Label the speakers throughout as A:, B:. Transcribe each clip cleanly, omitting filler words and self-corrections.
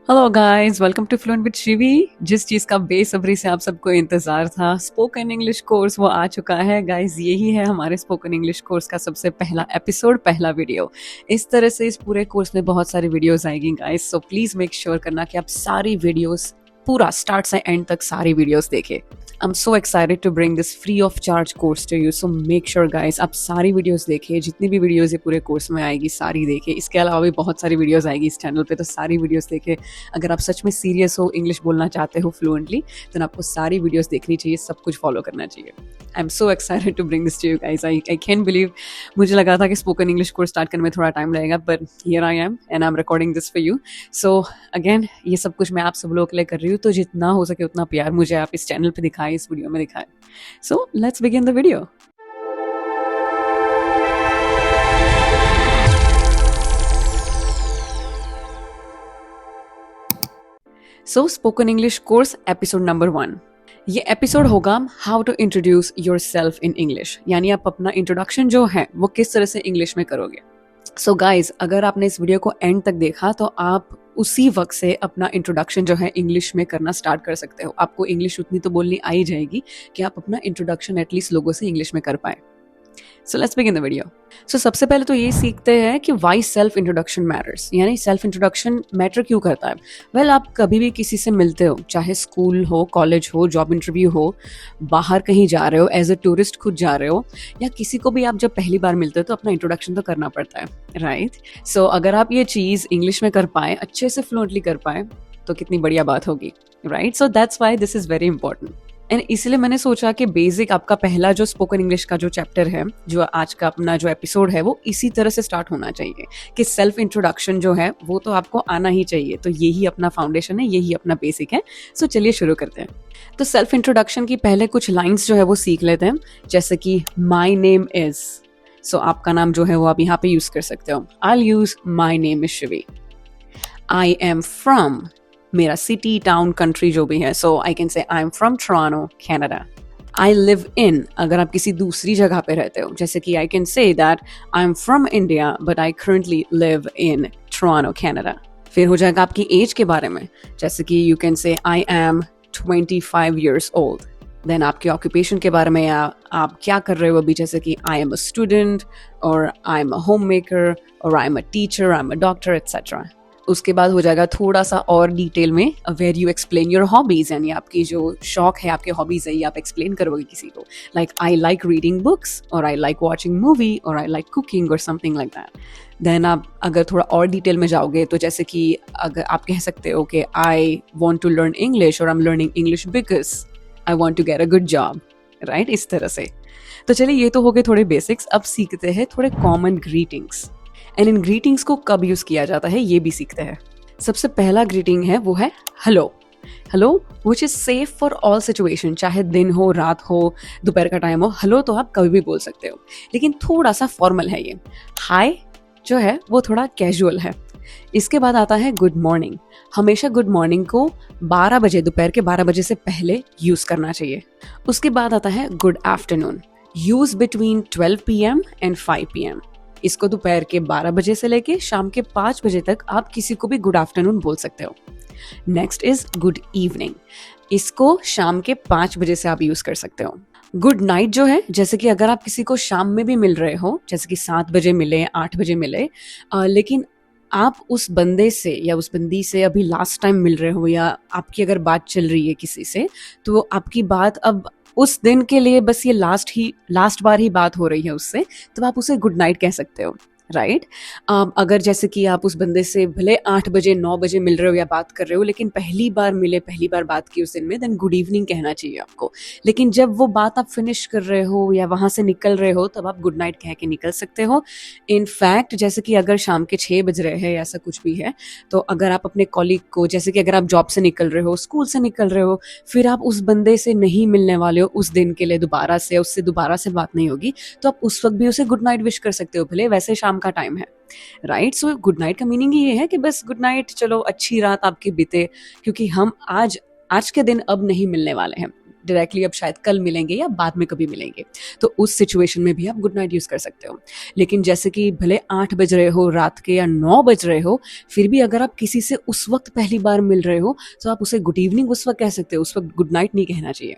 A: Hello guys, welcome to fluent with Shivi. जिस चीज़ का बेसब्री से आप सबको इंतज़ार था, स्पोकन इंग्लिश कोर्स वो आ चुका है गाइस। यही है हमारे स्पोकन इंग्लिश कोर्स का सबसे पहला एपिसोड, पहला वीडियो। इस तरह से इस पूरे कोर्स में बहुत सारी वीडियोस आएगी guys, so please make sure करना कि आप सारी वीडियोस पूरा स्टार्ट से एंड तक सारी वीडियोस देखें। I am so excited to bring this free of charge course to you, so make sure guys आप सारी वीडियोस देखिए। जितनी भी वीडियोस ये पूरे कोर्स में आएगी सारी देखिए। इसके अलावा भी बहुत सारी वीडियोस आएगी इस चैनल पे, तो सारी वीडियोस देखिए। अगर आप सच में सीरियस हो, इंग्लिश बोलना चाहते हो फ्लुएंटली, तो आपको सारी वीडियोस देखनी चाहिए, सब कुछ फॉलो करना चाहिए। I am so excited to bring this to you guys. I can believe, मुझे लगा था कि स्पोकन इंग्लिश कोर्स स्टार्ट करने में थोड़ा टाइम लगेगा, but here I am and I am recording this for you. So again, ये सब कुछ मैं आप सब लोगों के लिए कर रही हूँ, तो जितना हो सके उतना प्यार मुझे आप इस चैनल पे दिखाएं, इस वीडियो में दिखाएं। So let's begin the video. So spoken English course episode number 1। ये एपिसोड होगा how to introduce yourself in English, यानी आप अपना इंट्रोडक्शन जो है वो किस तरह से इंग्लिश में करोगे। सो गाइज, अगर आपने इस वीडियो को एंड तक देखा तो आप उसी वक्त से अपना इंट्रोडक्शन जो है इंग्लिश में करना स्टार्ट कर सकते हो। आपको इंग्लिश उतनी तो बोलनी आ ही जाएगी कि आप अपना इंट्रोडक्शन एटलीस्ट लोगों से इंग्लिश में कर पाए। So let's begin the video. So सबसे पहले तो ये सीखते हैं कि वाई सेल्फ इंट्रोडक्शन मैटर्स, यानी सेल्फ इंट्रोडक्शन मैटर क्यों करता है। वेल, आप कभी भी किसी से मिलते हो, चाहे स्कूल हो, कॉलेज हो, जॉब इंटरव्यू हो, बाहर कहीं जा रहे हो, एज अ टूरिस्ट खुद जा रहे हो, या किसी को भी आप जब पहली बार मिलते हो तो अपना इंट्रोडक्शन तो करना पड़ता है, राइट। सो अगर आप ये चीज़ इंग्लिश में कर पाए, अच्छे से फ्लुएंटली कर पाए, तो कितनी बढ़िया बात होगी, right. So that's why this is very important. And इसलिए मैंने सोचा कि बेसिक आपका पहला जो स्पोकन इंग्लिश का जो चैप्टर है, जो आज का अपना जो एपिसोड है, वो इसी तरह से स्टार्ट होना चाहिए कि सेल्फ इंट्रोडक्शन जो है वो तो आपको आना ही चाहिए। तो यही अपना फाउंडेशन है, यही अपना बेसिक है। सो चलिए शुरू करते हैं। तो सेल्फ इंट्रोडक्शन की पहले कुछ लाइन्स जो है वो सीख लेते हैं, जैसे कि माई नेम इज। सो आपका नाम जो है वो आप यहाँ पे यूज कर सकते हो। I use my name is Shivi. I am from, मेरा सिटी, टाउन, कंट्री जो भी है, so I can say I am from Toronto, Canada. I live in, अगर आप किसी दूसरी जगह पे रहते हो, जैसे कि आई can say that I am from India but I currently live in Toronto, Canada. फिर हो जाएगा आपकी एज के बारे में, जैसे कि you can say I am 25 years old। Then आपके ऑक्यूपेशन के बारे में, आप क्या कर रहे हो अभी, जैसे कि आई एम अ स्टूडेंट, और I am a home maker, और I am a teacher, I am a doctor, etcetera. उसके बाद हो जाएगा थोड़ा सा और डिटेल में, where you explain your hobbies, यानी आपकी जो शौक है, आपके हॉबीज है, ये आप एक्सप्लेन करोगे किसी को, like I like reading books, और आई लाइक वॉचिंग मूवी, और आई लाइक कुकिंग, और समथिंग लाइक दैट। देन आप अगर थोड़ा और डिटेल में जाओगे, तो जैसे कि अगर आप कह सकते हो कि I want to learn English, और I am learning English because I want to get a good job, right, इस तरह से। तो चलिए, ये तो हो गए थोड़े बेसिक्स। अब सीखते हैं थोड़े common greetings, and in greetings को कब यूज किया जाता है ये भी सीखते हैं। सबसे पहला ग्रीटिंग है वो है hello. Hello which is safe for all situation, चाहे दिन हो, रात हो, दोपहर का टाइम हो, हेलो तो आप कभी भी बोल सकते हो, लेकिन थोड़ा सा फॉर्मल है ये। हाय जो है वो थोड़ा कैजुअल है। इसके बाद आता है गुड मॉर्निंग। हमेशा गुड मॉर्निंग को 12 बजे, दोपहर के 12 बजे से पहले यूज करना चाहिए। उसके बाद आता है good afternoon, use between 12 PM and 5 PM। इसको दोपहर के 12 बजे से लेके शाम के 5 बजे तक आप किसी को भी गुड आफ्टरनून बोल सकते हो। Next is good evening. इसको शाम के 5 बजे से आप यूज कर सकते हो। गुड नाइट जो है, जैसे कि अगर आप किसी को शाम में भी मिल रहे हो, जैसे कि 7 बजे मिले, 8 बजे मिले, लेकिन आप उस बंदे से या उस बंदी से अभी लास्ट टाइम मिल रहे हो, या आपकी अगर बात चल रही है किसी से, तो आपकी बात अब उस दिन के लिए बस ये लास्ट बार ही बात हो रही है उससे, तो आप उसे गुड नाइट कह सकते हो, राइट। अगर जैसे कि आप उस बंदे से भले 8 बजे 9 बजे मिल रहे हो या बात कर रहे हो, लेकिन पहली बार मिले, पहली बार बात की उस दिन में, देन गुड इवनिंग कहना चाहिए आपको। लेकिन जब वो बात आप फिनिश कर रहे हो या वहां से निकल रहे हो, तब आप गुड नाइट कह के निकल सकते हो। इनफैक्ट जैसे कि अगर शाम के 6 बज रहे हैं, ऐसा कुछ भी है, तो अगर आप अपने कॉलीग को, जैसे कि अगर आप जॉब से निकल रहे हो, स्कूल से निकल रहे हो, फिर आप उस बंदे से नहीं मिलने वाले हो उस दिन के लिए दोबारा से, उससे दोबारा से बात नहीं होगी, तो आप उस वक्त भी उसे गुड नाइट विश कर सकते हो, भले वैसे शाम का टाइम है, राइट। सो गुड नाइट का मीनिंग ये है कि बस गुड नाइट, चलो अच्छी रात आपकी बीते, क्योंकि हम आज के दिन अब नहीं मिलने वाले हैं। डायरेक्टली अब शायद कल मिलेंगे या बाद में कभी मिलेंगे, तो उस सिचुएशन में भी आप गुड नाइट यूज़ कर सकते हो। लेकिन जैसे कि भले 8 बज रहे हो रात के या 9 बज रहे हो, फिर भी अगर आप किसी से उस वक्त पहली बार मिल रहे हो तो आप उसे गुड इवनिंग उस वक्त कह सकते हो, उस वक्त गुड नाइट नहीं कहना चाहिए।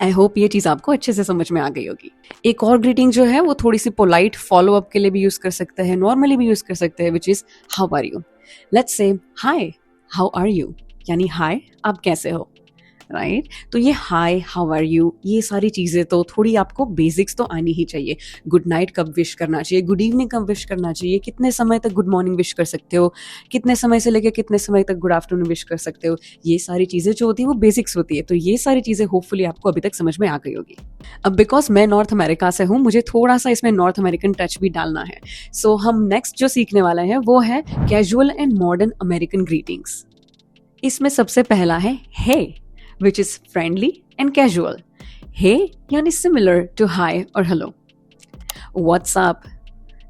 A: आई होप ये चीज़ आपको अच्छे से समझ में आ गई होगी। एक और ग्रीटिंग जो है वो थोड़ी सी पोलाइट फॉलो अप के लिए भी यूज़ कर सकते हैं, नॉर्मली भी यूज़ कर सकते हैं, which is how are you. Let's say hi how are you, यानी हाय आप कैसे हो, राइट तो ये हाय हाउ आर यू, ये सारी चीज़ें तो थोड़ी आपको बेसिक्स तो आनी ही चाहिए। गुड नाइट कब विश करना चाहिए, गुड इवनिंग कब विश करना चाहिए, कितने समय तक गुड मॉर्निंग विश कर सकते हो, कितने समय से लेकर कितने समय तक गुड आफ्टरनून विश कर सकते हो, ये सारी चीज़ें जो होती है वो बेसिक्स होती है। तो ये सारी चीज़ें होपफुली आपको अभी तक समझ में आ गई होगी। अब बिकॉज मैं नॉर्थ अमेरिका से हूँ, मुझे थोड़ा सा इसमें नॉर्थ अमेरिकन टच भी डालना है। सो हम नेक्स्ट जो सीखने वाले हैं वो है casual and modern American greetings. इसमें सबसे पहला है हे, which is friendly and casual. Hey यानी similar to hi और hello. What's up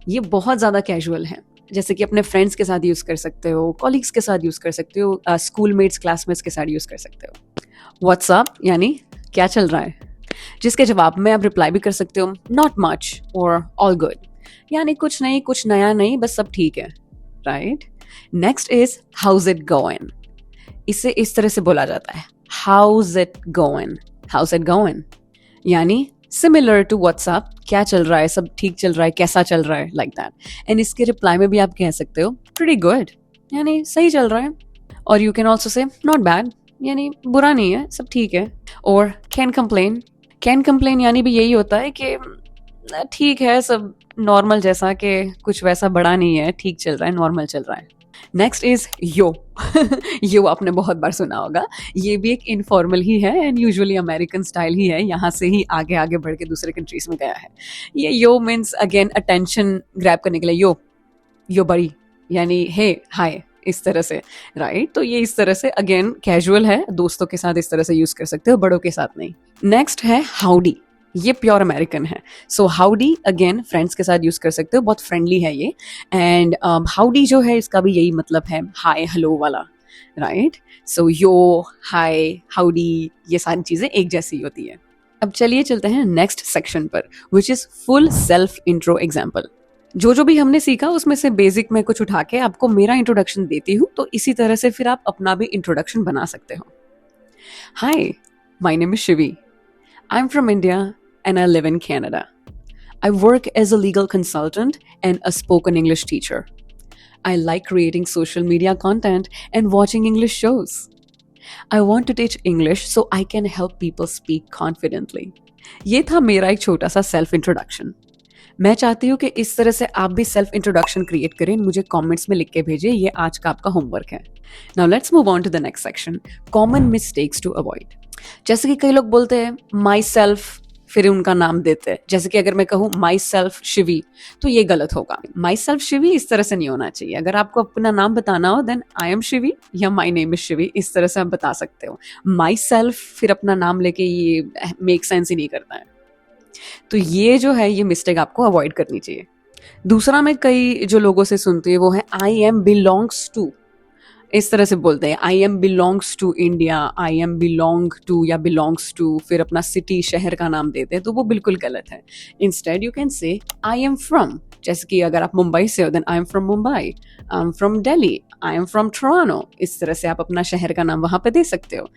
A: ये बहुत ज़्यादा कैजुअल है, जैसे कि अपने फ्रेंड्स के साथ यूज़ कर सकते हो, कॉलीग्स के साथ यूज़ कर सकते हो, स्कूल मेट्स क्लासमेट्स के साथ यूज़ कर सकते हो। What's up यानी क्या चल रहा है, जिसके जवाब में आप रिप्लाई भी कर सकते हो not much और all good, यानी कुछ नहीं, कुछ नया नहीं, बस सब ठीक है, right. Next is how's it going। इसे इस तरह से बोला जाता है How's it going? How's it going? यानी similar to what's up, क्या चल रहा है, सब ठीक चल रहा है, कैसा चल रहा है, like that. And इसके रिप्लाई में भी आप कह सकते हो pretty good, यानी सही चल रहा है। और you can also say not bad, यानी बुरा नहीं है, सब ठीक है। और can complain, can complain यानी भी यही होता है कि ठीक है, सब नॉर्मल जैसा, कि कुछ वैसा बड़ा नहीं है, ठीक चल रहा है, नॉर्मल चल रहा है। नेक्स्ट इज यो। यो आपने बहुत बार सुना होगा, ये भी एक इनफॉर्मल ही है एंड यूजुअली अमेरिकन स्टाइल ही है, यहाँ से ही आगे आगे बढ़ के दूसरे कंट्रीज में गया है। ये यो मीन्स अगेन अटेंशन ग्रैब करने के लिए, यो यो बड़ी, यानी हे हाय, इस तरह से, राइट। तो ये इस तरह से अगेन कैजुअल है, दोस्तों के साथ इस तरह से यूज कर सकते हो, बड़ों के साथ नहीं। नेक्स्ट है हाउडी, ये प्योर अमेरिकन है। सो हाउडी अगेन फ्रेंड्स के साथ यूज कर सकते हो, बहुत फ्रेंडली है ये। एंड हाउडी जो है इसका भी यही मतलब है, हाय हेलो वाला, राइट। सो यो हाय हाउडी ये सारी चीजें एक जैसी होती है। अब चलिए चलते हैं नेक्स्ट सेक्शन पर, which is full self intro example. जो भी हमने सीखा उसमें से बेसिक में कुछ उठा के आपको मेरा इंट्रोडक्शन देती हूँ, तो इसी तरह से फिर आप अपना भी इंट्रोडक्शन बना सकते हो। Hi, my name is Shivi. I'm from India and I live in Canada. I work as a legal consultant and a spoken English teacher. I like creating social media content and watching English shows. I want to teach English so I can help people speak confidently. ये था मेरा एक छोटा सा self introduction. मैं चाहती हूँ कि इस तरह से आप भी सेल्फ इंट्रोडक्शन क्रिएट करें, मुझे कमेंट्स में लिख के भेजिए, ये आज का आपका होमवर्क है। Now let's move on to the next section, common mistakes to avoid. जैसे कि कई लोग बोलते हैं माई सेल्फ, फिर उनका नाम देते हैं। जैसे कि अगर मैं कहूँ माई सेल्फ शिवी, तो ये गलत होगा। माई सेल्फ शिवी इस तरह से नहीं होना चाहिए। अगर आपको अपना नाम बताना हो देन आई एम शिवी या माई नेम इज शिवी, इस तरह से आप बता सकते हो। माई सेल्फ फिर अपना नाम लेके ये मेक सेंस ही नहीं करता है। तो ये जो है ये मिस्टेक आपको अवॉइड करनी चाहिए। दूसरा मैं कई जो लोगों से सुनती है वो है आई एम बिलोंग्स टू, इस तरह से बोलते हैं I am belongs to India, I am belong to या बिलोंग्स टू, फिर अपना सिटी शहर का नाम देते हैं, तो वो बिल्कुल गलत है। Instead you can say I am from, जैसे कि अगर आप मुंबई से हो then I am from Mumbai, I am from Delhi, I am from Toronto, इस तरह से आप अपना शहर का नाम वहां पे दे सकते हो।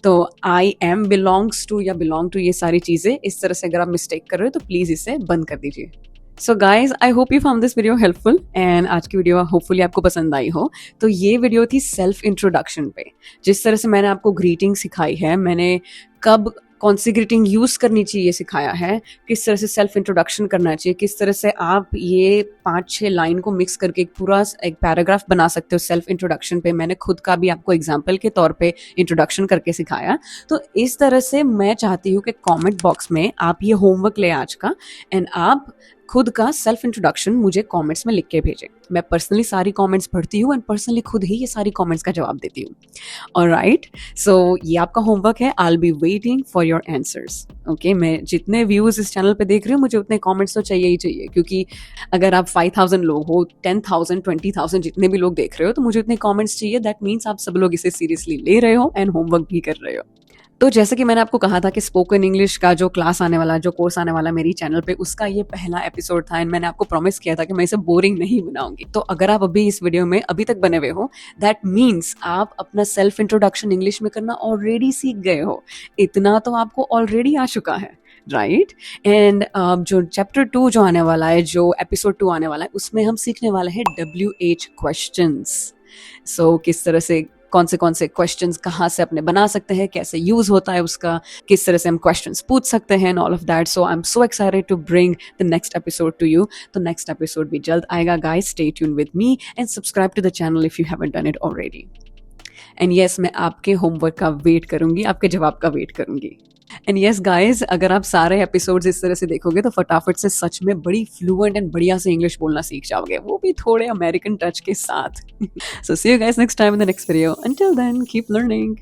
A: तो आई एम बिलोंग्स टू या बिलोंग टू, ये सारी चीजें इस तरह से अगर आप मिस्टेक कर रहे हो तो प्लीज इसे बंद कर दीजिए। So guys, I hope you found this video helpful and आज की वीडियो होपफुली आपको पसंद आई हो। तो ये वीडियो थी सेल्फ इंट्रोडक्शन पे, जिस तरह से मैंने आपको ग्रीटिंग सिखाई है, मैंने कब कौन सी ग्रीटिंग यूज करनी चाहिए सिखाया है, किस तरह से सेल्फ इंट्रोडक्शन करना चाहिए, किस तरह से आप ये 5-6 लाइन को मिक्स करके एक पूरा एक पैराग्राफ बना सकते हो सेल्फ इंट्रोडक्शन पे। मैंने खुद का भी आपको एग्जाम्पल के तौर पे इंट्रोडक्शन करके सिखाया। तो इस तरह से मैं चाहती हूँ कि कमेंट बॉक्स में आप ये होमवर्क ले आज का, एंड आप खुद का सेल्फ इंट्रोडक्शन मुझे कमेंट्स में लिख के भेजें। मैं पर्सनली सारी कमेंट्स पढ़ती हूँ एंड पर्सनली खुद ही ये सारी कमेंट्स का जवाब देती हूँ। ऑलराइट, सो ये आपका होमवर्क है। I will be waiting for your answers. Okay, मैं जितने व्यूज इस चैनल पे देख रही हूँ, मुझे उतने कमेंट्स तो चाहिए ही चाहिए, क्योंकि अगर आप 5000 लोग हो, 10,000, 20,000 जितने भी लोग देख रहे हो, तो मुझे उतने कमेंट्स चाहिए। दैट मीन्स आप सब लोग इसे सीरियसली ले रहे हो एंड होमवर्क भी कर रहे हो। तो जैसे कि मैंने आपको कहा था कि स्पोकन इंग्लिश का जो क्लास आने वाला, जो कोर्स आने वाला मेरी चैनल पे, उसका ये पहला एपिसोड था एंड मैंने आपको प्रॉमिस किया था कि मैं इसे बोरिंग नहीं बनाऊंगी। तो अगर आप अभी इस वीडियो में अभी तक बने हुए हो, दैट मीन्स आप अपना सेल्फ इंट्रोडक्शन इंग्लिश में करना ऑलरेडी सीख गए हो। इतना तो आपको ऑलरेडी आ चुका है, राइट? एंड जो चैप्टर 2 जो आने वाला है, जो एपिसोड 2 आने वाला है, उसमें हम सीखने वाले हैं WH क्वेश्चंस। सो किस तरह से कौन से क्वेश्चंस कहाँ से अपने बना सकते हैं, कैसे यूज होता है उसका, किस तरह से हम क्वेश्चंस पूछ सकते हैं, all of that. So I am so excited to bring the next episode to you. तो नेक्स्ट एपिसोड भी जल्द आएगा guys, stay tune with me and subscribe to the channel if you haven't done it already. And yes, मैं आपके homework का wait करूंगी, आपके जवाब का वेट करूंगी। एंड यस गाइज, अगर आप सारे एपिसोड्स इस तरह से देखोगे तो फटाफट से सच में बड़ी फ्लुएंट एंड बढ़िया से इंग्लिश बोलना सीख जाओगे, वो भी थोड़े अमेरिकन टच के साथ। So see you guys next time in the next video. Until then keep learning.